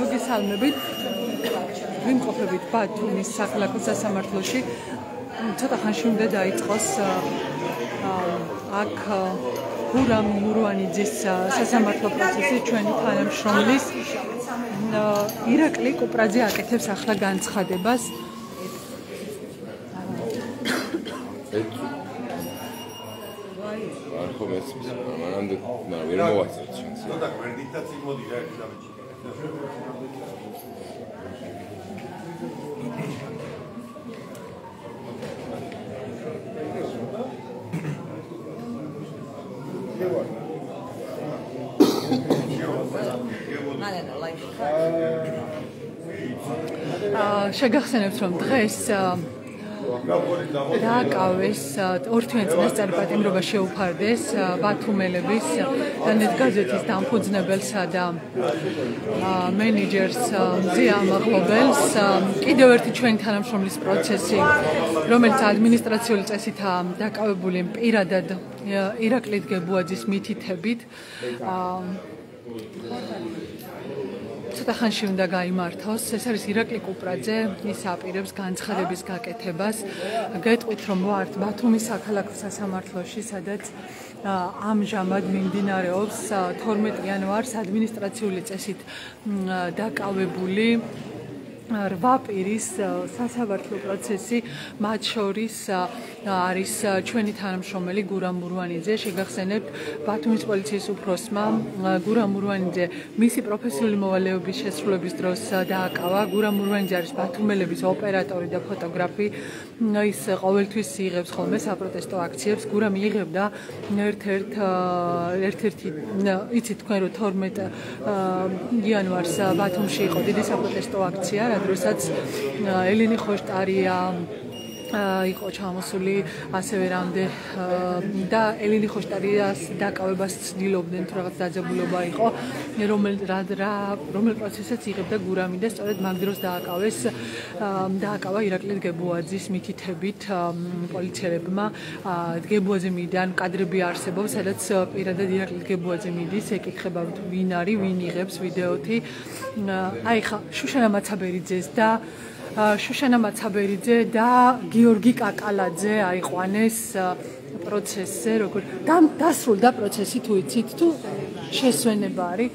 მოგესალმებით. ვიმყოფებით ბათუმის საქალაქო სასამართლოში. ცოტა ხანში უნდა დაიწყოს აქ გურამ მურვანიძის სასამართლო პროცესი ჩვენი თანამშრომლის ირაკლი კუპრაძე აკეთებს ახლა განცხადებას. შეგახსენებთ, რომ დღეს დააკავეს ორთვიან წინასწარი პატიმრობა შეუფარდეს ბათუმელების დანეთ გაზეთის დამფუძნებელსა და მენეჯერს მზია ამაღლობელს. კიდევ ერთი ჩვენი თანამშრომლის პროცესი, რომელიც ადმინისტრაციული წესითაა დაკავებული პირადად ირაკლი დგებუაძის მითითებით. ცოტა ხანში უნდა გაიმართოს. ეს არის ირაკლი კუპრაძე, ის აპირებს განცხადების გაკეთებას. გეტყვით, რომ ვართ ბათუმის საქალაქო სასამართლოში, სადაც ამჟამად მიმდინარეობს 12 იანვარს ადმინისტრაციული წესით დაკავებული 8 პირის სასამართლო პროცესი, მათ შორის არის ჩვენი თანამშრომელი გურამ მურვანიძე. შეგახსენებთ, ბათუმის პოლიციის უფროსმა გურამ მურვანიძე მისი პროფესიული მოვალეობის შესრულების დროს დააკავა. გურამ მურვანიძე არის ბათუმელების ოპერატორი და ფოტოგრაფი. ის ყოველთვის იღებს ხოლმე საპროტესტო აქციებს. გურამ იღებდა ერთ-ერთი იცით თქვენ, რომ 12 იანვარს ბათუმში იყო დიდი საპროტესტო აქცია, როდესაც ელინი ხოშტარია იყო ჩამოსული, ასევე რამდენ და ელინი ხოშტარიას დაკავებას ცდილობდნენ, თუ რაღაც დაძაბულობა იყო, რომელ პროცესაც იღებდა გურამი და სწორედ მაგ დროს დააკავა ირაკლი დგებუაძის მითითებით პოლიციელებმა. დგებუაძე მიდან კადრები არსებობს, სადაც პირადად ირაკლი დგებუაძე მიდის, ეკითხება ვინ არის, ვინ იღებს ვიდეოთი. აი ხა შუშანა მაცაბერიძეს და გიორგი კაკალაძე აიყვანეს პროცესზე, როგორ დასრულდა პროცესი, თუ იცით, თუ შესვენება არის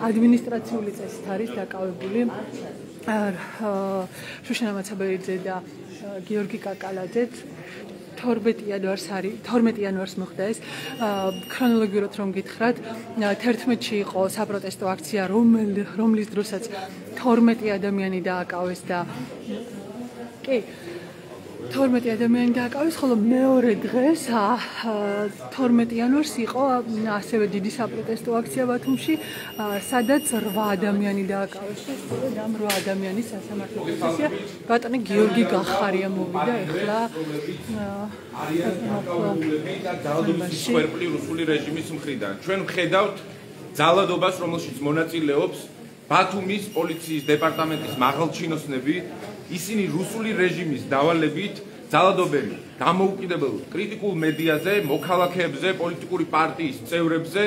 ადმინისტრაციული წესით არის დაკავებული შუშანა მაცაბერიძე და გიორგი კაკალაძე. 12 იანვარს მოხდა ეს. ქრონოლოგიურად რომ გითხრათ, 11-ში იყო საპროტესტო აქცია, რომლის დროსაც 12 ადამიანი დააკავეს და 12 ადამიანი დააკავეს, ხოლო მეორე დღეს 12 იანვარს იყო ასევე დიდი საპროტესტო აქცია ბათუმში, სადაც 8 ადამიანი დააკავეს და სწორედ ამ 8 ადამიანის სასამართლო პროცესია. ბატონი გიორგი გახარია მოვიდა ეხლა სვერპლი რუსული რეჟიმის მხრიდან. ჩვენ ვხედავთ ძალადობას, რომელშიც მონაწილეობს ბათუმის პოლიციის დეპარტამენტის მაღალჩინოსნები. ისინი რუსული რეჟიმის დავალებით ძალადობენ დამოუკიდებელ კრიტიკულ მედიაზე, მოქალაქეებზე, პოლიტიკური პარტიის წევრებზე,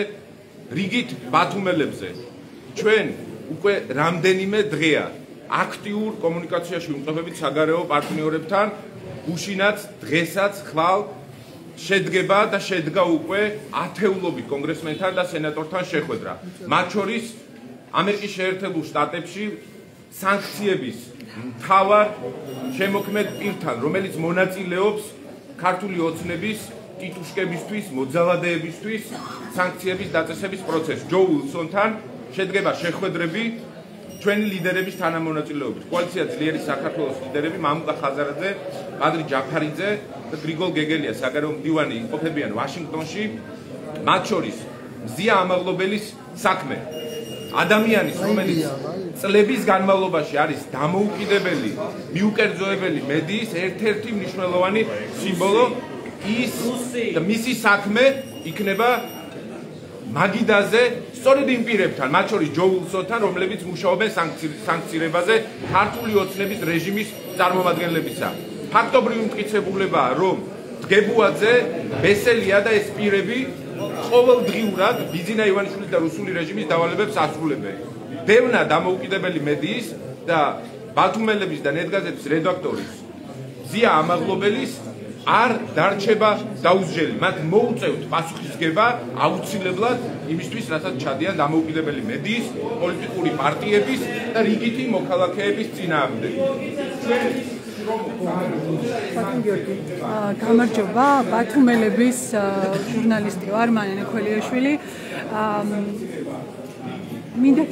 რიგით ბათუმელებზე. ჩვენ უკვე რამდენიმე დღეა აქტიურ კომუნიკაციაში ვიმყოფებით საგარეო პარტნიორებთან, გუშინაც, დღესაც ხვალ შედგება და შედგა უკვე ათეულობით კონგრესმენთან და სენატორთან შეხვედრა. მათ შორის ამერიკის შეერთებულ შტატებში სანქციების მთავარ შემოქმედ პირთან, რომელიც მონაწილეობს ქართული ოცნების ტიტუშკებისთვის, მოძალადეებისთვის სანქციების დაწესების პროცესს. ჯო უილსონთან შედგება შეხვედრები ჩვენი ლიდერების თანამონაწილეობით. კოალიცია ძლიერი საქართველოს ლიდერები მამუკა ხაზარაძე, ყადრი ჯაფარიძე და გრიგოლ გეგელია საგარეო მდივანი იმყოფებიან ვაშინგტონში. მათ შორის მზია ამაღლობელის საქმე. ადამიანის, რომელიც წლების განმავლობაში არის დამოუკიდებელი, მიუკერძოებელი მედიის ერთ-ერთი მნიშვნელოვანი სიმბოლო, ის და მისი საქმე იქნება მაგიდაზე სწორედ იმ პირებთან, მათ შორის ჯო უილსონთან, რომლებიც მუშაობენ სანქცირებაზე ქართული ოცნების რეჟიმის წარმომადგენლებისა. ფაქტობრივი მტკიცებულებაა, რომ დგებუაძე, ბესელია და ეს პირები ყოველდღიურად ბიძინა ივანიშვილის და რუსული რეჟიმის დავალებებს ასრულებენ. ბევნა დამოუკიდებელი მედიის და ბათუმელების და ნეტგაზეთის რედაქტორის ზია ამაღლობელის არ დარჩება დაუსჯელი. მათ მოუწევთ პასუხისგება აუცილებლად იმისთვის, რასაც ჩადიან დამოუკიდებელი მედიის, პოლიტიკური პარტიების და რიგითი მოქალაქეების წინააღმდეგ. გამარჯობა, ბათუმელების ჟურნალისტი ვარ, მანენე ქველიაშვილი. მინდა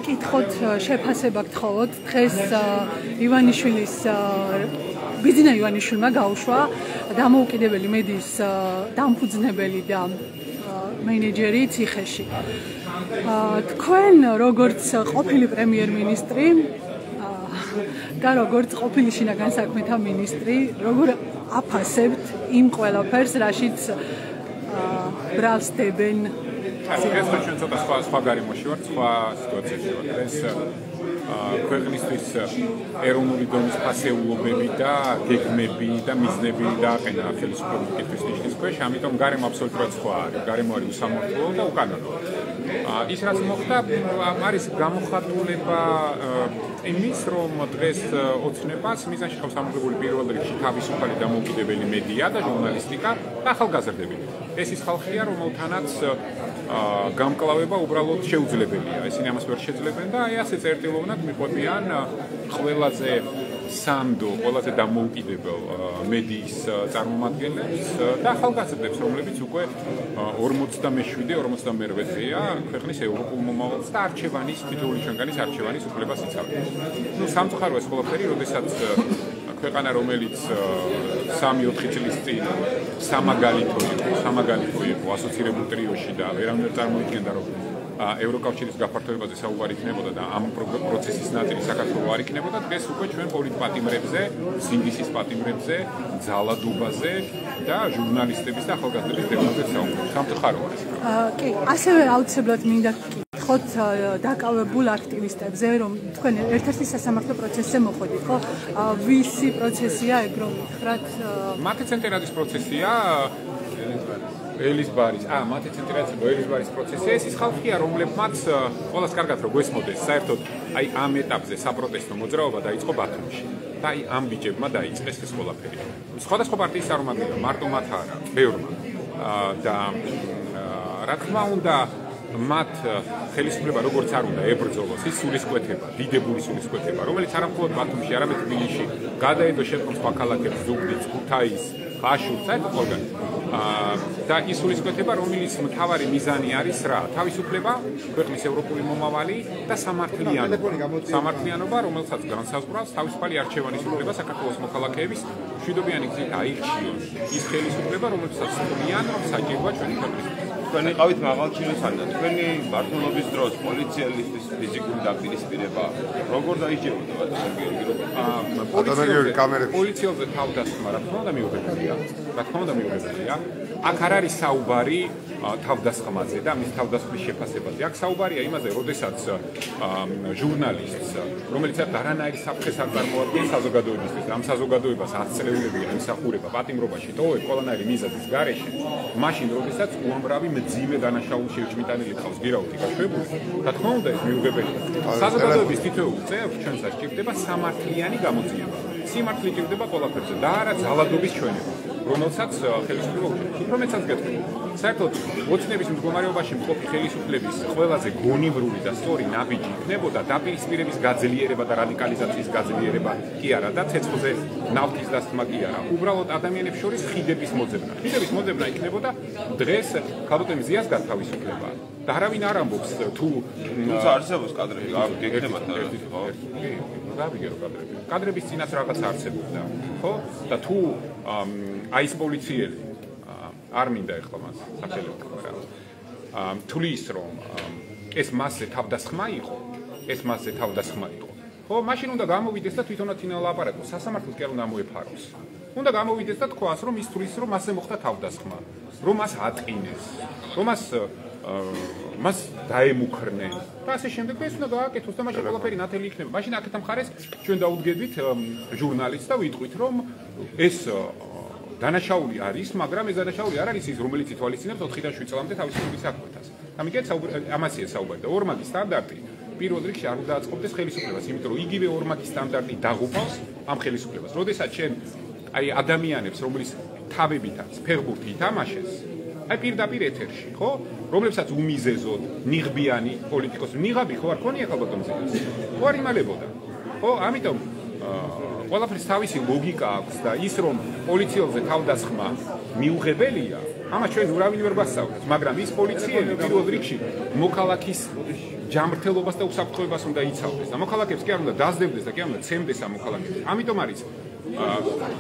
გითხოთ შეფასება გთხოვოთ დღეს ივანიშვილის ბიძინა ივანიშვილმა გაუშვა დამოუკიდებელი მედიის დამფუძნებელი და მენეჯერი ციხეში. თქვენ როგორც ყოფილი პრემიერ-მინისტრი და როგორც ყოფილი შინაგან საქმეთა მინისტრი, როგორ აფასებთ იმ ყველაფერს, რაშიც ბრალსდებენ? ეს ჩვენ ცოტა სხვა გარემოში ვართ, სხვა სიტუაციაში ვართ. ეს ქვეყნისთვის ეროვნული დონის ფასეულობები და გეგმები და მიზნები დააყენა ხელისუფლების მკითხვის ნიშნის ქვეშ, ამიტომ გარემო აბსოლუტურად სხვა არის. გარემო არის უსამართლო და უკანონო. ის რაც მოხდა, არის გამოხატულება იმის, რომ დღეს ოცნებას მიზანში ხავს ამოღებული პირველ რიგში თავისუფალი დამოუკიდებელი მედია და ჟურნალისტიკა და ახალგაზრდები. ეს ის ხალხია, რომელთანაც გამკლავება უბრალოდ შეუძლებელია. ესენი ამას ვერ შეძლებენ და აი ასე წერტილოვნად მიყვებიან ყველაზე სანდო, ყველაზე დამოუკიდებელ მედიის წარმომადგენლებს და ახალგაზრდებს, რომლებიც უკვე 47-48-ზეა ქვეყნის ევროპულ მომავალს და არჩევანის, თითოეული ჩვენგანის არჩევანის უფლებას იცავენ. ნუ სამწუხაროა ეს ყველაფერი, როდესაც ქვეყანა, რომელიც 3-4 წლის წინ სამაგალითო იყო ასოცირებულ ტრიოში და ვერავინ წარმოიდგენდა, რომ ევროკავშირის გაფართოებაზე საუბარი იქნებოდა და ამ პროცესის ნაწილი საქართველოს არ იქნებოდა. დღეს უკვე ჩვენ პოლიტპატიმრებზე, სინდისის პატიმრებზე, ძალადობაზე და ჟურნალისტების და ახალგაზრდების დევნაზე საუბრობთ. სამწუხაროა ეს. კი, ასევე აუცილებლად მინდა გითხოთ დაკავებულ აქტივისტებზე, რომ თქვენ ერთ-ერთი სასამართლო პროცესზე მოხვედით, ხო? ვისი პროცესია ეგ რომ გითხრათ? მათი ცენტრალის პროცესია ელისბარის, მათი ცენტრალიზაცია ელისბარის პროცესია. ეს ის ხალხია, რომლებმაც ყველას კარგად რო გვესმოდეს, საერთოდ აი ამ ეტაპზე საპროტესტო მოძრაობა დაიწყო ბათუმში. და აი ამ ბიჭებმა დაიწყეს ეს ყველაფერი. სხვადასხვა პარტიის წარმომადგენლები, მარტო მათ არა, ბევრმა. და რა თქმა უნდა, მათ ხელისუფლება როგორც არ უნდა ებრძოლოს ის სულისკვეთება, დიდებული სულისკვეთება, რომელიც არა მხოლოდ ბათუმში, არამედ თბილისში გადაედო შემდგომ სხვა ქალაქებს, ზუგდიდს, ქუთაისს, ხაშურს, საერთოდ ყველგან. და ის სულისკვეთება, რომელიც მთავარი მიზანი არის რა? თავისუფლება, ქვეყნის ევროპული მომავალი და სამართლიანობა, რომელსაც განსაზღვრავს თავისუფალი არჩევანის უფლება საქართველოს მოქალაქეების მშვიდობიანი გზით აირჩიონ. ის ხელისუფლება, რომელსაც სწორიან, რომ საჭიროა ჩვენი ქვეყნის. თქვენ იყავით მაღალჩინოსთან და თქვენი მმართველობის დროს პოლიციელისთვის ფიზიკური დაპირისპირება როგორ დაიჭირებოდა პოლიციელზე თავდასხმა რა თქმა უნდა მიუღებელია. აქ არ არის საუბარი თავდასხმაზე და მის თავდასხმის შეფასებაზე. აქ საუბარია იმაზე, როდესაც ჟურნალისტს, რომელიც არანაირი საფრთხეს არ წარმოადგენს საზოგადოებისთვის, ამ საზოგადოებას აცრეულებია იმსახურება პატიმრობაში ტოვებს ყველანაირი მიზეზის გარეშე, მაშინ როდესაც უამრავი მძიმე დანაშაული შეჭმიტანილი ყავს გირაუთი გაშვებული, რა თქმა უნდა ეს მიუღებელია. საზოგადოების თითოეულ წევრს ჩვენსაც ჭირდება სამართლიანი გამოძიება. სიმართლე ჭირდება ყველაფერზე და არა ძალადობის ჩვენება. რომელსაც ხელისუფლება უწევს. უფრო მეცაც გეტყვი. საერთოდ ოცნების მდგომარეობაში მყოფი ხელისუფლების ყველაზე გონივრული და სწორი ნაბიჯი იქნებოდა დაპირისპირების გაძლიერება და რადიკალიზაციის გაძლიერება კი არა და ცეცხლზე ნავთის დასთმა კი არა. უბრალოდ ადამიანებს შორის ხიდების მოძებნა. ხიდების მოძებნა იქნებოდა დღეს ქალბატონ მზიას გათავისუფლება. და არავინ არ ამბობს თუ არსებობს კადრები, გეკნებათ ხო? გავიგერო კადრები. კადრების წინაც რაღაც არსებობდა, ხო? და თუ აი ეს პოლიციელი არ მინდა ეხლა მას სახელით თქვა რა. თulis რომ ეს მასზე თავდასხმა იყო, ხო, მაშინ უნდა გამოვიდეს და თვითონაც ინალაპარაკოს, სასამართლოს კი არ უნდა მოეფაროს. უნდა გამოვიდეს და თქვას, რომ ის თulis რომ მასზე მოხდა თავდასხმა, რომ მას ატყინეს, რომ მას დაემუქრნენ და ასე შემდეგ და ეს უნდა გააკეთოს და მაშინ ყველაფერი ნათელი იქნება. მაშინ აქეთ მხარეს ჩვენ დაუდგებით ჟურნალისტს და ვიტყვით, რომ ეს დანაშაული არის, მაგრამ ეს დანაშაული არ არის ის, რომელიც ითვალისწინებს 4-დან 7 წლამდე თავისუფლების აღკვეთას. ამიტომ ამასია საუბარი და ორმაგი სტანდარტი პირველ რიგში არ უნდა აწყობდეს ხელისუფლებას, იმიტომ რომ იგივე ორმაგი სტანდარტი დაღუპავს ამ ხელისუფლებას. როდესაც შენ აი ადამიანებს, რომლის თავებითაც ფეხბურთი ითამაშეს, აი პირდაპირ ეთერში, ხო? რომლებსაც უმიზეზოდ ნიღბიანი პოლიტიკოსი, ნიღაბი ხო არ ქონია ხალბატონ ზეას. ხო არ იმალებოდა. ხო, ამიტომ ყველაფრის თავისი ლოგიკა აქვს და ის რომ პოლიციელზე თავდასხმა მიუღებელია, ამას ჩვენ ურავინ ვერ გვასწავლებს, მაგრამ ის პოლიციელი პირველ რიგში მოქალაქის ჯანმრთელობას და უსაფრთხოებას უნდა იცავდეს და მოქალაქეებს კი არ უნდა დაძლებდეს და კი არ უნდა ცემდეს ამ მოქალაქეებს. ამიტომ არის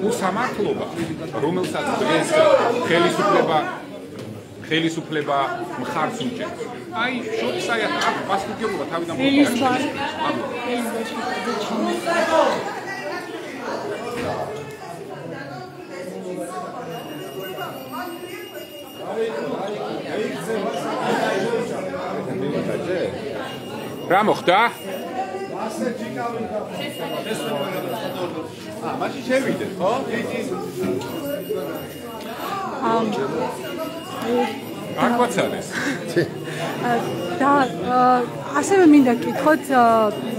უსამართლობა, რომელსაც დღეს ხელისუფლება მხარს უჭერს. აი, შორისაი აქ პასუხისმგებლობა თავიდან რა მოხდა? მაშინ შევიდე, ხო? არ გვაცადეს. და ასევე მინდა გკითხოთ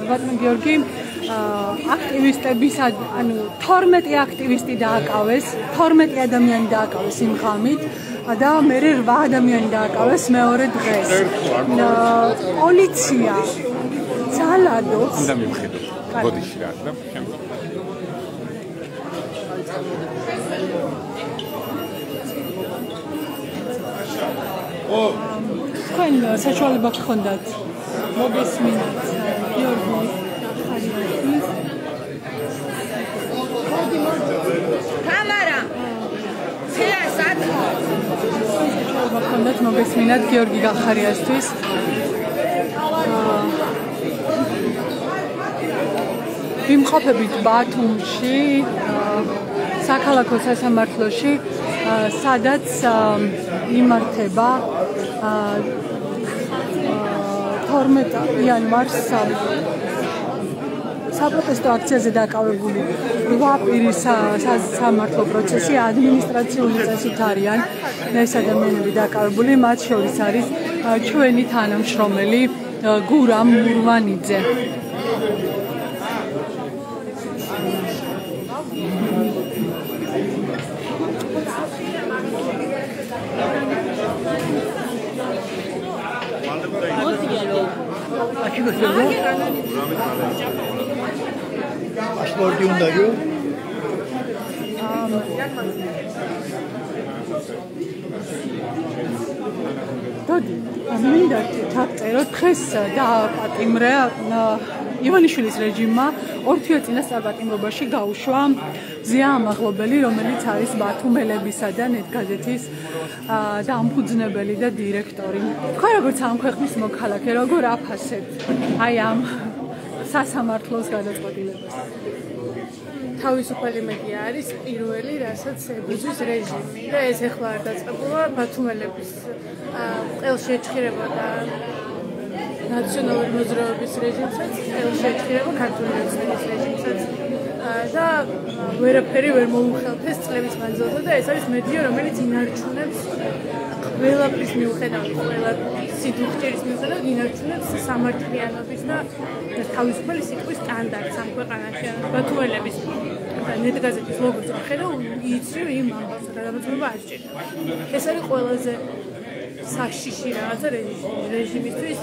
ბატონ გიორგი აქტივისტების ანუ 12 აქტივისტი დააკავეს, 12 ადამიანი დააკავეს იმ ღამით და მერე 8 ადამიანი დააკავეს მეორე დღეს. პოლიცია ძალადობს. უნდა მივხედოთ. ბოდიში რა და შემდგომ. თქვენ საშუალება გქონდათ მოგესმინათ გიორგი ახარიაშვილს კამარა შეასად საშუალება გქონდათ მოგესმინათ გიორგი ახარიაშვილს ვიმყოფებით ბათუმში საქალაქო სასამართლოში სადაც იმართება 12 იანვარს საპროტესტო აქციაზე დაკავებული 8 პირის სამართლო პროცესი ადმინისტრაციული წესით არიან ეს ადამიანები დაკავებული, მათ შორის არის ჩვენი თანამშრომელი გურამ მურვანიძე. პასპორტი უნდა გიო? დოდი, მინდა ჩაგწეროთ დღეს დააპატიმრა ივანიშვილის რეჟიმმა 2 თვე წინასწარ გაუშვა ზია ამაღლობელი, რომელიც არის ბათუმელებისა და ნეტგაზეთის დამფუძნებელი და დირექტორი. თქვენ როგორც ამ ქვეყნის მოქალაქე, როგორ აფასებთ აი ამ სასამართლოს გადაწყვეტილებას? თავისუფალი მედია არის პირველი, რასაც ებრძვის რეჟიმი და ეს ახლა არ დაწყებულა ბათუმელების ყელში ეჭხირება და ნაციონალური მოძრაობის რეჟიმსაც, ყელში ეჭხირება ქართული რევოლუციის რეჟიმსაც და ვერაფერი ვერ მოუხელთეს წლების მანძილზე და ეს არის მედია, რომელიც ინარჩუნებს ყველაფრის მიუხედავად, ყველა სიძულჭირის მიუხედავად ინარჩუნებს სამართლიანობის და თავისუფალი სიტყვის სტანდარტს ამ ქვეყანაში. ბათუმელების ნეტგაზეთის ლოგოს ხედავ, იცი იმ ამბავს და გადამოწმება არ ჭირდა. ეს არის ყველაზე საშიში რაღაცა რეჟიმისთვის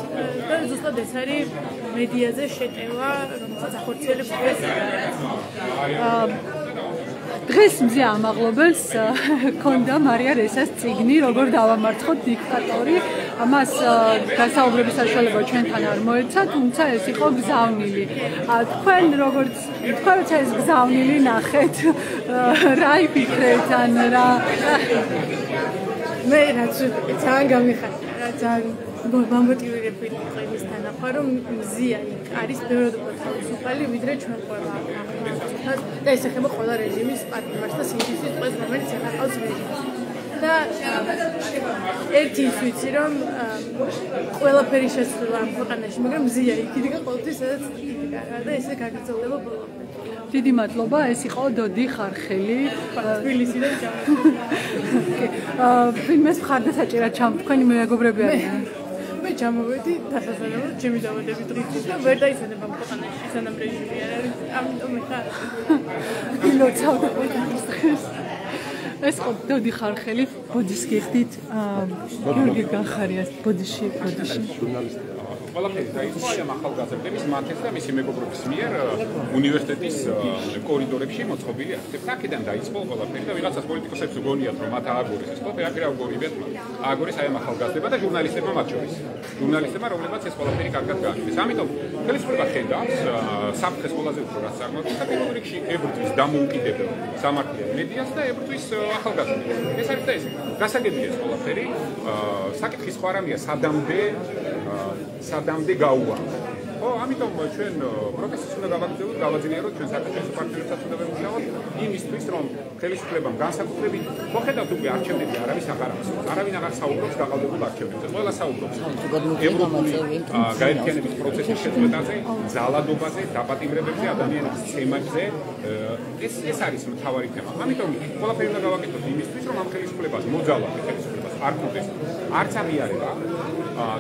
და ზუსტად ეს არის მედიაზე შეტევა, რომელსაც ახორციელებს დღეს მზია ამაღლობელს ქონდა მარია რესას წიგნი, როგორ დავამარცხოთ დიქტატორი. მას გასაუბრების საშუალება ჩვენთან არ მოეცა, თუმცა ეს იყო გზავნილი. თქვენ როგორც ეს გზავნილი ნახეთ, რა იფიქრეთ ან რა მე რაც ძალიან გამიხარდა რა ძალიან მომოტივირებული იყო იმის თანახმა რომ მზია იქ არის ბევრად უფრო თავისუფალი ვიდრე ჩვენ ყველა და ეს ეხება ყველა რეჟიმის პარტნიორს და სინდისის ყველს რომელიც ეხავს რეჟიმს და ერთი ის ვიცი რომ ყველაფერი შესწვლა ამ ქვეყანაში მაგრამ მზია იქ იდგა ყოველთვის სადაც იქ და ესე გაგრძელდება ბოლომდე დიდი მადლობა, ეს იყო დოდი ხარხელი. თბილისიდან ფილმს მხარდასაჭერად თქვენი მეგობრები არიან. მე ჩამოვედი დასასვენებლად ჩემი დაბადების დღისთვის და ვერ დაისვენება ქვეყანაში სანამ რეჟიმი არ არის, ამიტომ ხარ. ილოცავდა ქვეყნის დღეს. ეს ხო დოდი ხარხელი, ბოდიშს გიხდით, გიორგი განხარიას ბოდიში. ყველაფერი დაიწყო ამ ახალგაზრდების მათეს და მისი მეგობრების მიერ უნივერსიტეტის კორიდორებში მოწყობილი აქტები. აქედან დაიწყო ყველაფერი და ვიღაცას პოლიტიკოსებს უგონიათ რომ მათ ააგორეს ეს ყველაფერი აქ რა უგონიათ ააგორეს აი ამ ახალგაზრდება და ჟურნალისტებმა მათ შორის. ჟურნალისტებმა რომლებიც ეს ყველაფერი კარგად გააკეთეს. ამიტომ ხელისუფლება ხედავს საფრთხეს ყველაზე უფრო რაც წარმოადგენს და პირველ რიგში ებრძვის დამოუკიდებელ სამართლიან მედიას და ებრძვის ახალგაზრდებს. ეს არის და ეს გასაგებია ეს ყველაფერი. საკითხი სხვა რამეა სადამდე გაუვარდა. ხო, ამიტომ ჩვენ პროტესტს უნდა გავაძლიეროთ, ჩვენ საქართველოს პარტნიორებსაც უნდა ვემუშაოთ იმისთვის, რომ ხელისუფლებამ განსაკუთრებით მოხედავთ უკვე არჩევნები არავის აღარ ახსოვს. არავინ აღარ საუბრობს გაყალბებულ არჩევნებზე. ყველა საუბრობს ევროპული გაერთიანების პროცესის შეწყვეტაზე, ძალადობაზე, დაპატიმრებებზე, ადამიანების ცემებზე. ეს არის მთავარი თემა. ამიტომ ყველაფერი უნდა გავაკეთოთ იმისთვის, რომ ამ ხელისუფლებას მოძალადეთ, ხელისუფლებას არ გქონდეს არც აღიარება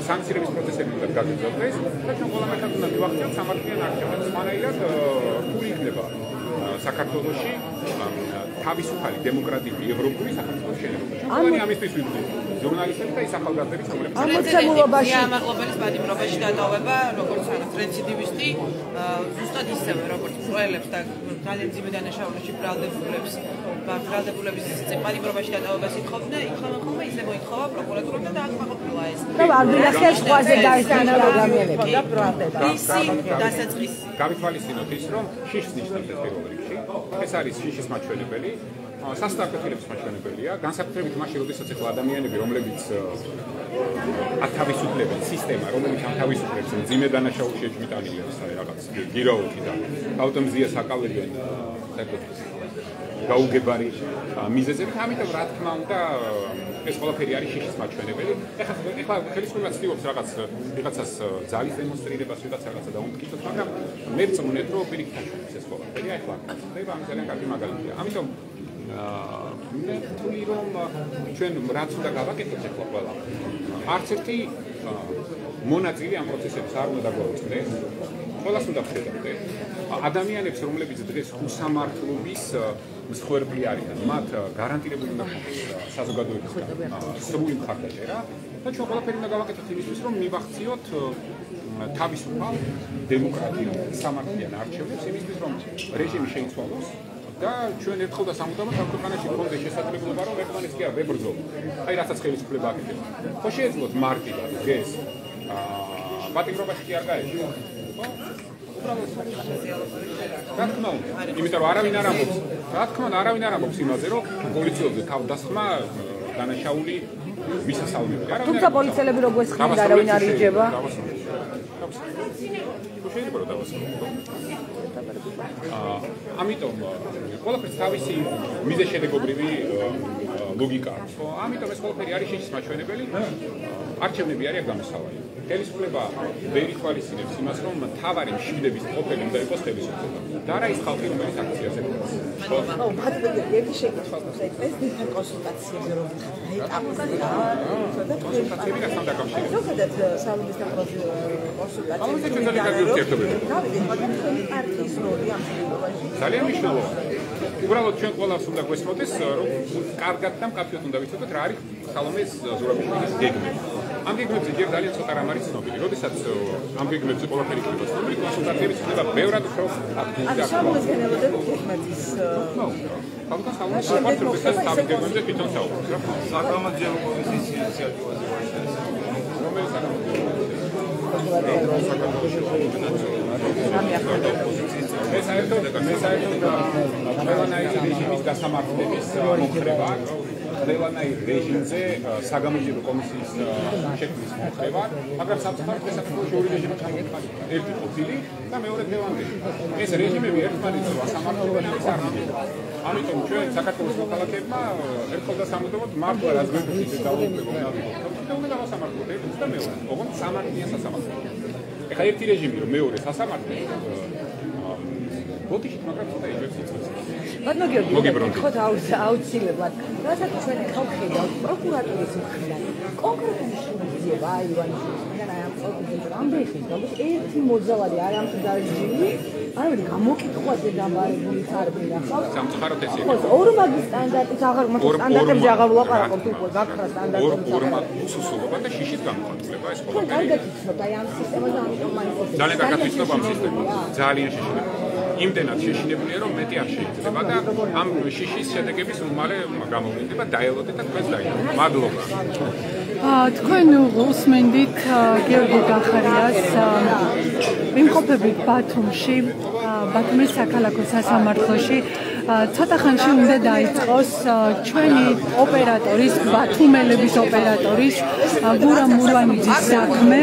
სანქციების პროცესები უნდა გაგრძელდეს და ჩვენ ყველამ უნდა მივახციოთ სამართლიან არჩევნებს. მანაირად თუ იქნება საქართველოში თავისუფალი დემოკრატიული ევროპული საქართველოს შენება. ჩვენ ამისთვის ვიწყდით ჟურნალისტები და ის ახალგაზრდები, რომლებიც ამოცემულობაში ამაღლობელის პატიმრობაში დატოვება, როგორც რეციდივისტი, ზუსტად ისევე, როგორც პროელებს და ძალიან ძიმე დანაშაულებში ბრალდებულებს პატიმრობაში დატოვებას ითხოვდნენ, ითხოვენ ისე მოითხოვა პროკურატურამ და დააკმაყოფილა ეს. არბილახეს ხვაზე დაისანა ადამიანები და პროექტები. ისი დასაწყისი. გავითვალისწინოთ ის, რომ შიშს ნიშნავს ეს პირველ რიგში. ეს არის შიშის მაჩვენებელი. სასტარტოფილების მაჩვენებელია, განსაკუთრებით მაშინ, როდესაც ახლა ადამიანები, რომლებიც ათავისუფლებელი სისტემა, რომელიც ათავისუფლებს ძიმე დანაშაულში ეჭვმიტანილებს რაღაც გირაოთი და ავტომზიას აკავებენ გაუგებარი მიზეზებით, ამიტომ რა თქმა უნდა ეს ყველაფერი არის შიშის მაჩვენებელი. ეხლა ხელისუფლება ცდილობს ვიღაცას ძალის დემონსტრირებას, რაღაცა დაუმტკიცოს, მაგრამ მე ვწმუნეთ, რომ პირიქით აშუქებს ეს ყველაფერი. ეხლა ხდება ამ ძალიან კარგი მაგალითია. ამიტომ მე ვთვლი, რომ ჩვენ რაც უნდა გავაკეთოთ ახლა ყველა. არც ერთი მონაწილე ამ პროცესებში არ უნდა დაგვაუწყდეს. ყველას უნდა ვხედავდეთ. ადამიანებს, რომლებიც დღეს უსამართლობის მსხვერპლი არიან, მათ გარანტირებული უნდა ჰქონდეს საზოგადოებისგან სრული მხარდაჭერა და ჩვენ ყველაფერი უნდა გავაკეთოთ იმისთვის, რომ მივახციოთ თავისუფალ დემოკრატიულ სამართლიან არჩევნებს, იმისთვის, რომ რეჟიმი შეიცვალოს და ჩვენ ერთხელ და სამუდამოდ ამ ქვეყანაში გქონდეს შესაძლებლობა, რომ ერთმანეთს კი არ ვებრძოლოთ. აი რასაც ხელისუფლება აკეთებს. ხო შეეძლოთ მარტივად დღეს პატიმრობაში კი არ გაეშვა. ხო? რა თქმა უნდა, იმიტომ რომ არავინ არ ამბობს. რა თქმა უნდა, არავინ არ ამბობს იმაზე, რომ პოლიციელზე თავდასხმა დანაშაული მისასალმებია. თუმცა პოლიციელები როგორ ხდება, არავინ არ იჯება. შეიძლება რომ დავასრულო. ამიტომ ყველაფერს თავისი მიზეშედეგობრივი ლოგიკა აქვს. ამიტომ ეს ყველაფერი არის შიშის მაჩვენებელი. არჩევნები არის გამოსავალი. ხელისუფლება ვერ ითვალისწინებს იმას, რომ მთავარი მშვიდების ყოფილი უნდა იყოს ხელისუფლება. და არა ის ხალხი, რომელიც აქციაზე გვაქვს. ხო, ბატონო, ერთი შეკითხვა გვაქვს. ეს დიდ კონსულტაციებზე რომ ეტაპზე და კონსულტაციები რასთან დაკავშირებით? ზოგადად საუბრისთან კონსულტაციები. ამაზე ჩვენ ძალიან კარგი ურთიერთობები. დავიდეთ, მაგრამ თქვენი პარტიის როლი ამ შემთხვევაში ძალიან მნიშვნელოვანია. უბრალოდ ჩვენ ყველას უნდა გვესმოდეს, რომ კარგად და მკაფიოდ უნდა ვიცოდეთ რა არის სალომეს ზურაბიშვილის გეგმები. ამ გეგმებზე ჯერ ძალიან ცოტა რამ არის ცნობილი. როდესაც ამ გეგმებზე ყველაფერი იქნება ცნობილი, კონსულტაციები ხდება ბევრად უფრო აქტიურად. შემოგვიდგენელოდეთ გეგმების ალბათ სალომეს საპარტიო თავის გეგმებზე თვითონ საუბრობს, რა. საკრამანჯელო კომისიის ინიციატივაზე ვაშენებს. რომელიც მე საერთოდ ყველანაირი რეჟიმის გასამართლების მოხრება, ყველანაირ რეჟიმზე საგამოძიებო კომისიის შექმნის მოხრება, მაგრამ საფრთხეს საქართველოს ორი რეჟიმი ჩამოყალიბდა. ერთი ყოფილი და მეორე დღევანდელი. ეს რეჟიმები ერთმანეთს ასამართლებენ არ ამბობენ. ამიტომ ჩვენ საქართველოს მოქალაქეებმა ერთხელ და სამუდამოდ მართლა რაც გვექცეთ დაუბრუნდეთ და უნდა დავასამართლოთ ერთს და მეორე. ოღონდ სამართლიან სასამართლოა. ეხლა ერთი რეჟიმი რომ მეორე სასამართლო ბოდიშით, მაგრამ ცოტა იგებს იწვევს. ბატონო გიორგი, გითხოთ აუცილებლად. რასაც ჩვენ ხალხიდან პროკურატურის მხრიდან კონკრეტული შეგიძლია ივანიშვილისგან აი ამ პროცესში რამდენი ხნით, ერთი მოძალადი არ ამხდარიჟილი, აი გამოკითხვაზე დამარებული თარბია ხალხ. სამწუხაროდ ეს ხო, ორმაგი სტანდარტის აღარ მოხდა სტანდარტებზე აღარ ვლაპარაკობთ უკვე გაქრა სტანდარტებზე. ორმაგ უსუსულობა და შიშის გამოხატულება ეს ხო, ყველაფერი. კარგად იცნობ აი ამ სისტემაზე ამიტომ მაინც ძალიან კარგად ვიცნობ ამ სისტემას. ძალიან შეშინებული. იმდენად შეშინებულია, რომ მეტი არ შეიძლება და ამ შიშის შედეგების უმალე გამოგვიდება დაელოდეთ და თქვენს დაინახავთ. მადლობა. თქვენ უსმენდით გიორგი გახარიას იმყოფებით ბათუმში, ბათუმის საქალაქო სასამართლოში. ცოტა ხანში უნდა დაიწყოს ჩვენი ოპერატორის, ბათუმელების ოპერატორის გურამ მურვანიძის საქმე.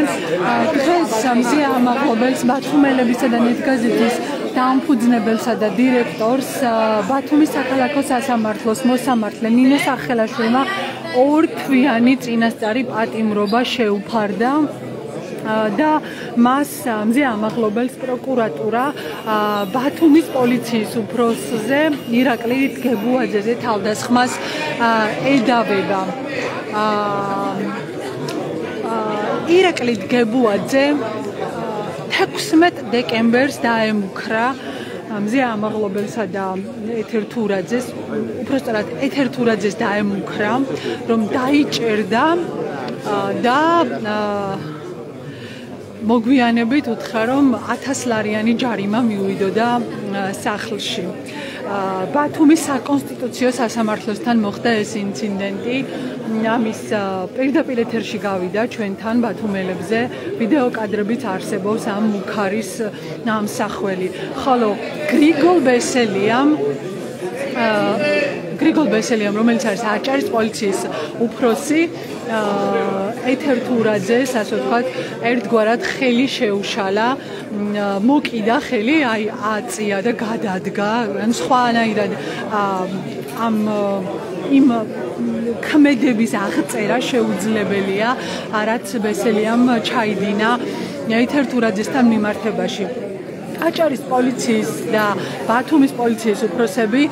დღეს მზია ამაღლობელს ბათუმელებისა და ნეტგაზეთის დამფუძნებელსა და დირექტორს ბათუმის საქალაქო სასამართლოს მოსამართლე ნინო სახელაშვილმა ორთვიანი წინასწარი პატიმრობა შეუფარდა და მას მზია ამაღლობელს პროკურატურა ბათუმის პოლიციის უფროსზე ირაკლი დგებუაძეზე თავდასხმას ედავება. ირაკლი დგებუაძე 16 დეკემბერს დაემუქრა მზია ამაღლობელსა და ეთერთურაძეს, უბრალოდ ეთერთურაძეს დაემუქრა, რომ დაიჭერდა და მოგვიანებით უთხრა, რომ 1000 ლარიანი ჯარიმა მიუვიდოდა სახლში. ბათუმის საკონსტიტუციო სასამართლოსთან მოხდა ეს ინციდენტი. ამის პირდაპირ ეთერში გავიდა ჩვენთან ბათუმელებზე, ვიდეო კადრებიც არსებობს ამ მუქარის ამსახველი. ხოლო გრიგოლ ბესელიამ, რომელიც არის აჭარის პოლიციის უფროსი, ეთერთურაძეს, ასე ვთქვათ, ერთგვარად ხელი შეუშალა, მოკიდა ხელი, აი აწია და გადადგა, ან სხვანაირად იმ ქმედების აღწერა შეუძლებელია, რაც ბესელიამ ჩაიდინა ეთერთურაძესთან მიმართებაში. აჭარის პოლიციის და ბათუმის პოლიციის უფროსები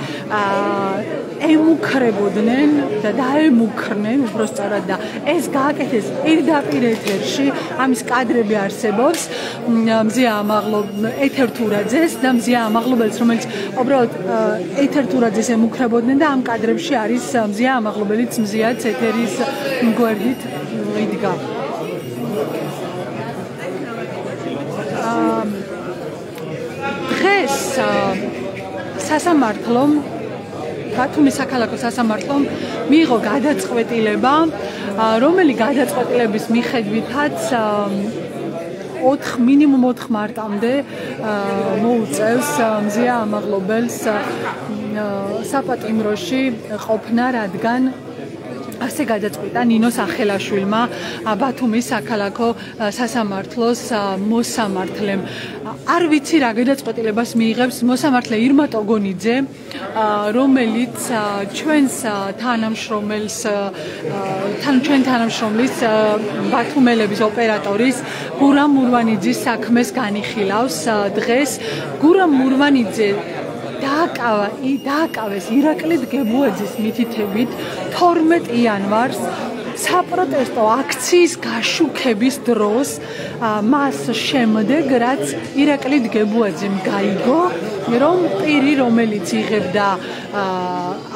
ემუქრებოდნენ და დაემუქრნენ უბრალოდ და ეს გააკეთეს პირდაპირ ეთერში. ამის კადრები არსებობს მზია ეთერთურაძეს და მზია ამაღლობელს, რომელიც უბრალოდ ეთერთურაძეს ემუქრებოდნენ და ამ კადრებში არის მზია ამაღლობელიც მზიაც ეთერის გვერდით იდგა. დღეს სასამართლომ ბათუმის საქალაქო სასამართლომ მიიღო გადაწყვეტილება, რომელი გადაწყვეტილების მიხედვითაც მინიმუმ 4 მარტამდე მოუწევს მზია ამაღლობელს საპატიმროში ყოფნა, რადგან ასე გადაწყვიტა ნინო სახელაშვილმა ბათუმის საქალაქო სასამართლოს მოსამართლემ. არ ვიცი რა გადაწყვეტილებას მიიღებს მოსამართლე ირმა ტოგონიძე, რომელიც ჩვენ თანამშრომლის ბათუმელების ოპერატორის გურამ მურვანიძის საქმეს განიხილავს დღეს. გურამ მურვანიძე დააკავეს ირაკლი დგებუაძის მითითებით 12 იანვარს საპროტესტო აქციის გაშუქების დროს, მას შემდეგ, რაც ირაკლი დგებუაძემ გაიგო, რომ პირი, რომელიც იღებდა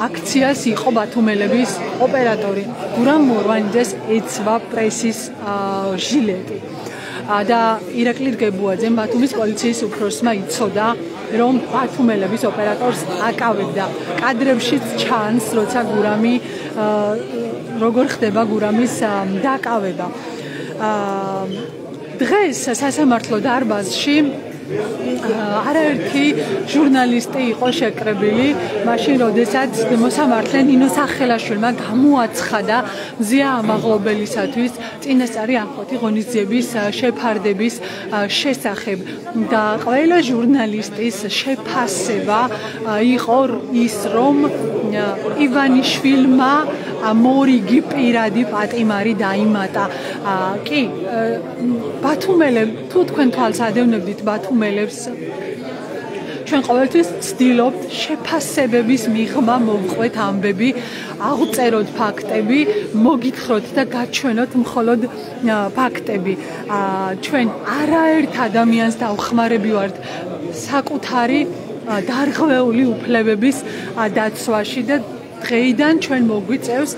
აქციას, იყო ბათუმელების ოპერატორი. გურამ მურვანიძეს ეცვა პრესის ჟილეტი. და ირაკლი დგებუაძემ ბათუმის პოლიციის უფროსმა იცოდა, რომ ბათუმელების ოპერატორს აკავებდა. კადრებშიც ჩანს, როცა გურამი როგორ ხდება გურამის დაკავება. დღეს სასამართლო დარბაზში არაერთი ჟურნალისტი იყო შეკრებილი, მაშინ როდესაც მოსამართლე ნინო სახელაშვილმა გამოაცხადა მზია ამაღლობელისათვის წინასწარი ამხოთი ღონისძიების შეფარდების შესახებ და ყველა ჟურნალისტის შეფასება იყო ის, რომ ივანიშვილმა მორიგი პირადი პატიმარი დაიმატა. კი, ბათუმელებს, თუ თქვენ თვალს ადევნებდით ბათუმელებს, ჩვენ ყოველთვის ვცდილობთ შეფასებების მიღმა მოვყვეთ ამბები, აღწეროთ ფაქტები, მოგითხროთ და გაჩვენოთ მხოლოდ ფაქტები. ჩვენ არაერთ ადამიანს დავხმარები ვართ საკუთარი დარღვეული უფლებების დაცვაში და დღეიდან ჩვენ მოგვიწევს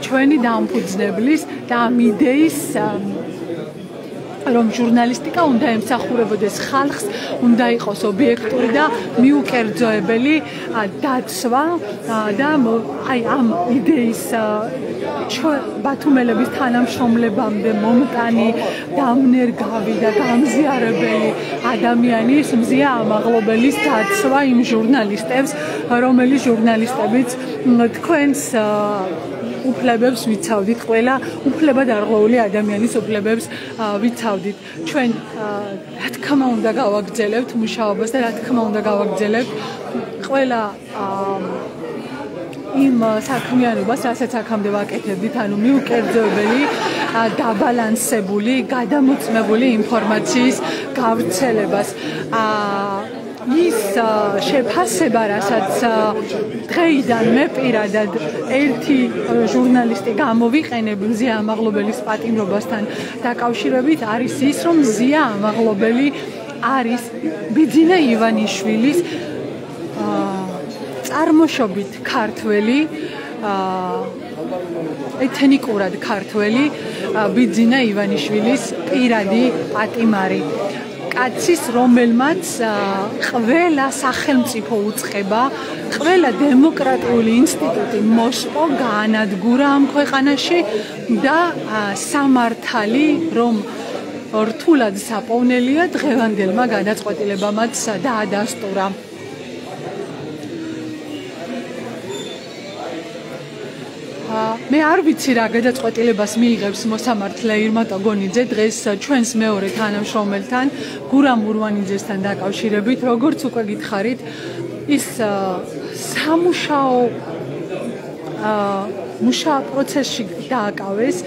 ჩვენი დამფუძნებლის და ამ იდეის რომ ჟურნალისტიკა უნდა ემსახურებოდეს ხალხს, უნდა იყოს ობიექტური და მიუკერძოებელი დაცვა და აი ამ იდეის ბათუმელების თანამშრომლებამდე მომტანი, დამნერგავი და გამზიარებელი ადამიანის მზია ამაღლობელის დაცვა იმ ჟურნალისტებს, რომელიც ჟურნალისტებიც თქვენს უფლებებს ვიცავდით, ყველა უფლებადარღვეული ადამიანის უფლებებს ვიცავდით. ჩვენ რა თქმა უნდა გავაგრძელებთ მუშაობას და რა თქმა უნდა გავაგრძელებთ ყველა იმ საქმიანობას, რასაც აქამდე ვაკეთებდით, ანუ მიუკერძოებელი, დაბალანსებული, გადამოწმებული ინფორმაციის გავრცელებას. ის შეფასება, რასაც დღეიდან მე პირადად ერთი ჟურნალისტი გამოვიყენებ მზია ამაღლობელის პატიმრობასთან დაკავშირებით, არის ის, რომ მზია ამაღლობელი არის ბიძინა ივანიშვილის წარმოშობით ქართველი, ეთნიკურად ქართველი ბიძინა ივანიშვილის პირადი პატიმარი. კაცის, რომელმაც ყველა სახელმწიფო უწყება, ყველა დემოკრატიული ინსტიტუტი მოსპო, გაანადგურა ამ ქვეყანაში და სამართალი, რომ რთულად საპოვნელია, დღევანდელმა გადაწყვეტილებამაც დაადასტურა. მე არ ვიცი რა გადაწყვეტილებას მიიღებს მოსამართლე ირმატო გონიძე დღეს ჩვენს მეორე თანამშრომელთან გურამ ურვანიძესთან დაკავშირებით, როგორც უკვე გითხარით, ის სამუშაო პროცესში დააკავეს.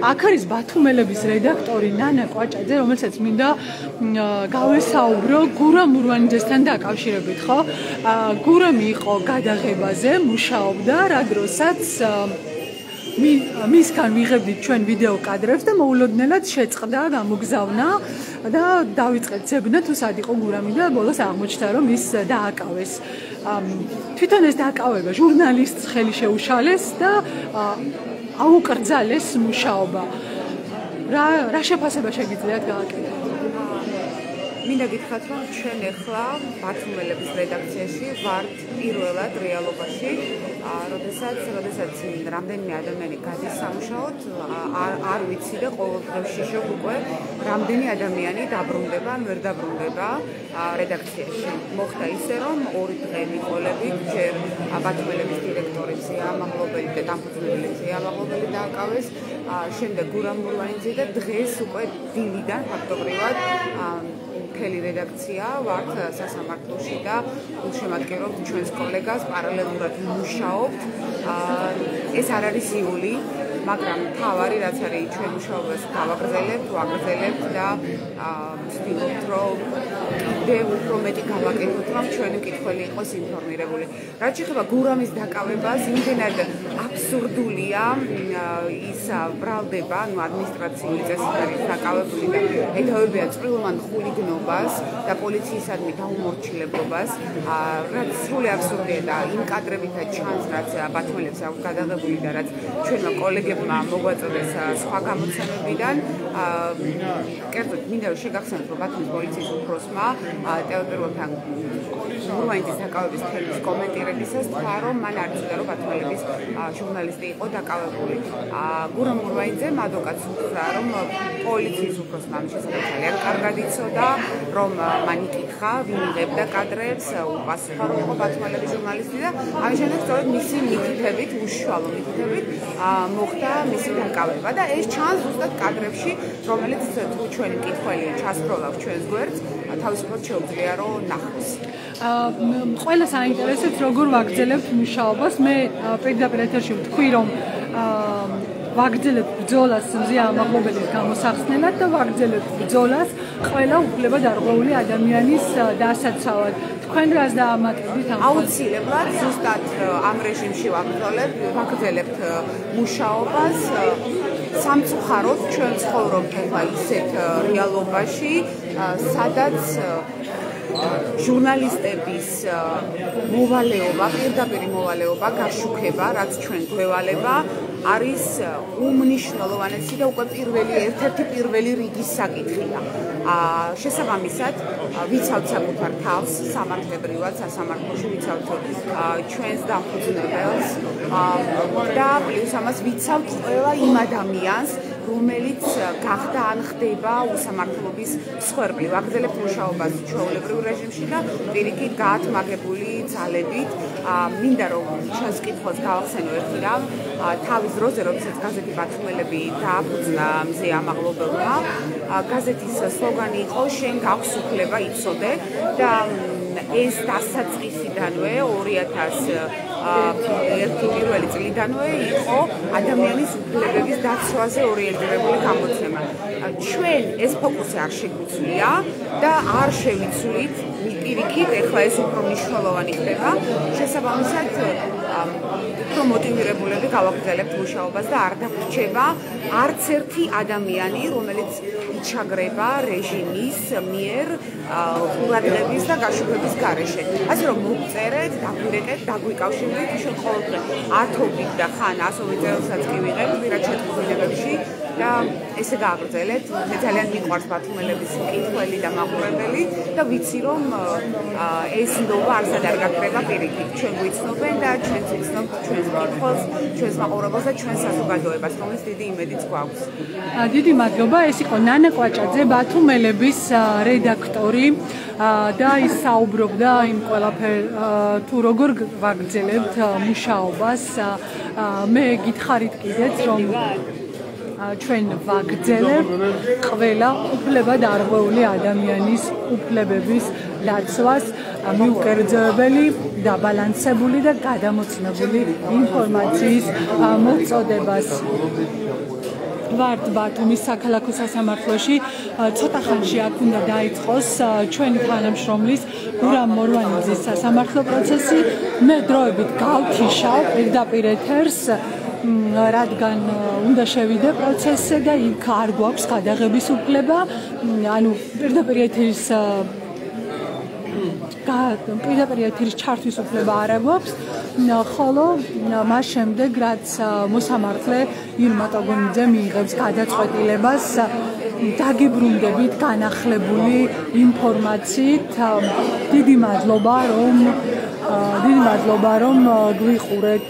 აქ არის ბათუმელების რედაქტორი ნანა კვაჭაძე, რომელსაც მინდა გავესაუბრო გურამ ურვანიძესთან დაკავშირებით, ხო? გურამი იყო გადაღებაზე, მუშაობდა, რა დროსაც მისგან ვიღებდით ჩვენ ვიდეო კადრებს და მოულოდნელად შეწყდა, გამოგზავნა და დავიწყეთ ზებნა თუ სად იყო გურამი და ბოლოს აღმოჩნდა, რომ ის დააკავეს. თვითონ ეს დააკავება ჟურნალისტს ხელი შეუშალეს და აუკრძალეს მუშაობა. რა შეფასება შეგიძლიათ გააკეთოთ? მინდა გითხრათ, რომ ჩვენ ახლა ბათუმელების რედაქციაში ვართ პირველად რეალობაში, როდესაც რამდენიმე ადამიანი გადის სამუშაოდ, არ ვიცი და ყოველდღე ვშიშობ უკვე რამდენი ადამიანი დაბრუნდება, ვერ დაბრუნდება რედაქციაში. მოხდა ისე, რომ 2 დღე მიყოლებით, ჯერ ბათუმელების დირექტორი მზია ამაღლობელი და დამფუძნებელი მზია ამაღლობელი დააკავეს, შემდეგ გურამ ურვანიძე და დღეს უკვე დილიდან ფაქტობრივად მთელი რედაქცია ვართ სასამართლოში და გულშემატკივრობთ ჩვენს კოლეგას, პარალელურად ვმუშაობთ. ეს არ არის იული, მაგრამ თავარი რაც არის ჩვენ მუშაობას გავაგრძელებთ და ვცდილობთ, რომ კიდევ უფრო მეტი გავაკეთოთ, რომ ჩვენი მკითხველი იყოს ინფორმირებული. რაც შეეხება გურამის დაკავებას, იმდენად აბსურდულია ის ბრალდება, ანუ ადმინისტრაციული წესით არის დაკავებული და ეთაურებია წვრილმან ხულიგნობას და პოლიციისადმი დაუმორჩილებლობას, რაც სრული აბსურდია და იმ კადრებითაც ჩანს, რაც ბათუმელებს აქვს გადაღებული და რაც ჩვენმა კოლეგებმა მოგვაწოდეს სხვა გამოცემებიდან. კერძოდ მინდა შეგახსენოთ, რომ ბათუმის პოლიციის უფროსმა ტელეპიროთან ურვანიძის დაკავების თემის კომენტირებისას თქვა, რომ მან არ იცოდა, რომ ბათუმელების ჟურნალისტი იყო დაკავებული. გურამ ურვანიძემ ადვოკატს უთხრა, რომ პოლიციის უფროსმა ამ შესახებ ძალიან კარგად იცოდა, რომ მან იკითხა, ვინ იღებდა კადრებს, უპასუხა, რომ იყო ბათუმელების ჟურნალისტი და ამის შემდეგ სწორედ მისი მითითებით, უშუალო მითითებით მოხდა მისი დაკავება და ეს ჩანს ზუსტად კადრებში, რომელიც თუ ჩვენი მკითხველი ჩასროლავს ჩვენს გვერდს, თავისუფლად შეუძლია რომ ნახოს. ყველა საინტერესოებს როგორ ვაგრძელებთ მუშაობას. მე პირდაპირ ეთერში ვთქვი, რომ ვაგრძელებთ ბრძოლას მზია ამაღლობელის გამოსახსნელად და ვაგრძელებთ ბრძოლას ყველა უფლებადარღვეული ადამიანის დასაცავად. თქვენ რას დაამატებით ამ აუცილებლად ზუსტად ამ რეჟიმში ვაგრძელებთ მუშაობას. სამწუხაროდ ჩვენ ცხოვრობთ ახლა ისეთ რეალობაში, სადაც ჟურნალისტების მოვალეობა, პირდაპირი მოვალეობა, გაშუქება, რაც ჩვენ გვევალება, არის უმნიშვნელოვანესი და უკვე ერთ-ერთი პირველი რიგის საკითხია. შესაბამისად, ვიცავთ საკუთარ თავს, სამართლებრივად, სასამართლოში ვიცავთ ჩვენს დამფუძნებელს და პლუს ამას ვიცავთ ყველა იმ ადამიანს, რომელიც გახდა ან ხდება უსამართლობის მსხვერპლი. ვაგრძელებთ მუშაობას ჩვეულებრივ რეჟიმში და პირიქით გაათმაგებული ძალებით. მინდა რომ ჩვენს კითხვას გავახსენო ერთი რამ, თავის დროზე, როდესაც გაზეთი ბათუმელები დააფუძნა მზე ამაღლობელმა, გაზეთის სლოგანი იყო შენ გაქვს უფლება იცოდე და ეს დასაწყისიდანვე 2001 წლიდანვე იყო ადამიანის უფლებების დაცვაზე ორიენტირებული გამოცემა. ჩვენ ეს ფოკუსი არ შეგვიძლია და არ შევიცვლით პირიქით, ეხლა ეს უფრო მნიშვნელოვანი ხდება. შესაბამისად, უფრო მოტივირებულები გავაგრძელებთ მუშაობას და არ დაგვრჩება არც ერთი ადამიანი, რომელიც იჩაგრება რეჟიმის მიერ ყურადღების და გაშუქების გარეშე. ასე რომ მოგწერეთ, დაგვირეკეთ, დაგვიკავშირდით, ჩვენ ყოველდღე ათობით და ხან 100 წელსაც კი ვიღებთ პირად შეტყობინებებში და ესე გააგრძელეთ. მე ძალიან მიყვარს ბათუმელების მკითხველი და მაყურებელი და ვიცი რომ ეს ნდობა არსად არ გაკრება პირიქით. ჩვენ გვიცნობენ და ჩვენც ვიცნობთ ჩვენს მკითხველს, ჩვენს მაყურებელს და ჩვენს საზოგადოებას, რომელიც დიდი იმედიც გვაქვს. დიდი მადლობა. ეს იყო ნანა კვაჭაძე, ბათუმელების რედაქტორი და ის საუბრობდა იმ ყველაფერ თუ როგორ ვაგრძელებთ მუშაობას. მე გითხარით კიდეც რომ ჩვენ ვაგრძელებთ ყველა უფლებადარღვეული ადამიანის უფლებების დაცვას, მიუკერძოებელი, დაბალანსებული და გადამოცნებული ინფორმაციის მოწოდებას. ვართ ბათუმის საქალაქო სასამართლოში, ცოტა ხანში აქ უნდა დაიწყოს ჩვენი თანამშრომლის გურამ მორვანიძის სასამართლო პროცესი. მე დროებით გავთიშავ პირდაპირ ეთერს, რადგან უნდა შევიდე პროცესზე და იქ არ გვაქვს გადაღების უფლება, ანუ პირდაპირ ეთერის ჩართვის უფლება არ გვაქვს, ხოლო მას შემდეგ რაც მოსამართლე ირმა ტოგონიძე მიიღებს გადაწყვეტილებას, დაგიბრუნდებით განახლებული ინფორმაციით. დიდი მადლობა რომ გვიყურეთ.